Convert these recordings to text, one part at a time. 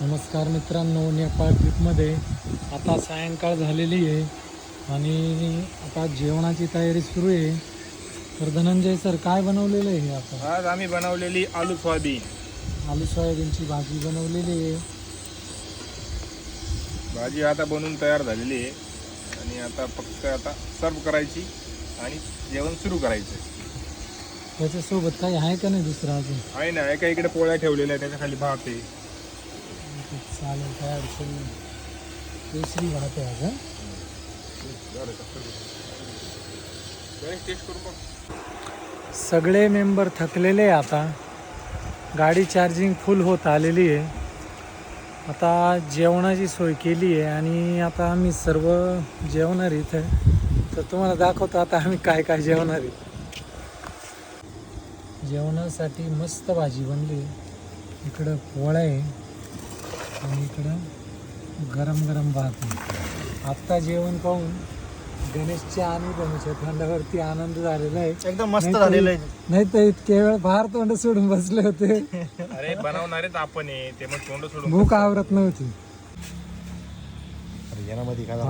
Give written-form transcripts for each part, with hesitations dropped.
नमस्कार मित्रांनो, नेपाळ ट्रिपमध्ये आता सायंकाळ झालेली आहे आणि आता जेवणाची तयारी सुरू आहे. तर धनंजय सर, काय बनवलेलं आहे आता? आज आम्ही बनवलेली आलू सोयाबीन. आलू सोयाबीनची भाजी बनवलेली आहे. भाजी आता बनवून तयार झालेली आहे आणि आता फक्त आता सर्व करायची आणि जेवण सुरू करायचं. त्याच्यासोबत काही आहे का नाही दुसरं अजून? आहे ना, एका इकडे पोळ्या ठेवलेल्या आहे, त्याच्या खाली भात आहे. चालेल, काय अडचण नाही. केसरी भात आहे आज. टेस्ट करून बघ. सगळे मेंबर थकलेले आहे. आता गाडी चार्जिंग फुल होत आलेली आहे. आता जेवणाची सोय केली आहे आणि आता आम्ही सर्व जेवणार इथं. तर तुम्हाला दाखवतो आता आम्ही काय काय जेवणार आहे. जेवणासाठी मस्त भाजी बनली. इकडं पोळ्या आहे आणि इकडं गरम गरम भात आहे. आत्ता जेवण पाहून गणेशच्या आणि गणेशच्या तोंडावरती आनंद झालेला आहे. एकदम मस्त झालेलं आहे. नाही तर इतके वेळ फार तोंड सोडून बसले होते. अरे बनवणारेच आपण आहे, ते मग तोंड सोडून भूक आवरत नव्हती. यामध्ये काय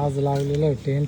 आज लावलेलं आहे टेंट.